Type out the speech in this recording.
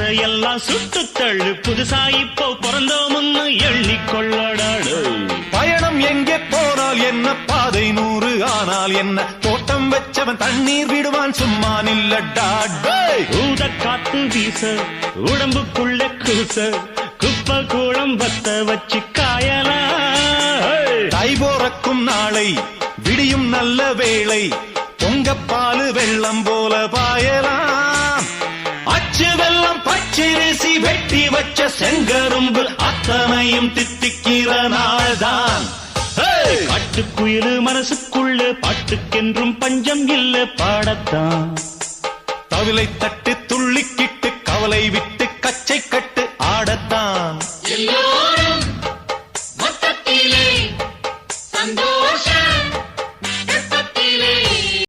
பழசையெல்லாம் சுட்டு தள்ளு, புதுசா இப்போ பிறந்தோம்னு எண்ணிக்கொள்ளடாடு. பயணம் எங்கே போனால் என்ன, பாதை 100 ஆனால் என்ன, தோட்டம் வச்சவன் தண்ணீர் விடுவான் சும்மா நில்லடாடு. ஊத காத்து வீச உடம்புக்குள்ள கூச, குப்பை கூடம் பத்த வச்சு காயலாம். தை போறக்கும் நாளை விடியும் நல்ல வேளை, பொங்கப்பாலு வெள்ளம் போல பாயலாம். அச்சு வெள்ளம் பச்சரிசி வெட்டி வச்ச செங்கரும்பு அத்தனையும் தித்திக்கிற நாள்தான். காட்டுக்குயிலு மனசுக்குள்ள பாட்டுக்கென்றும் பஞ்சம் இல்ல பாடத்தான். தவிலை தட்டு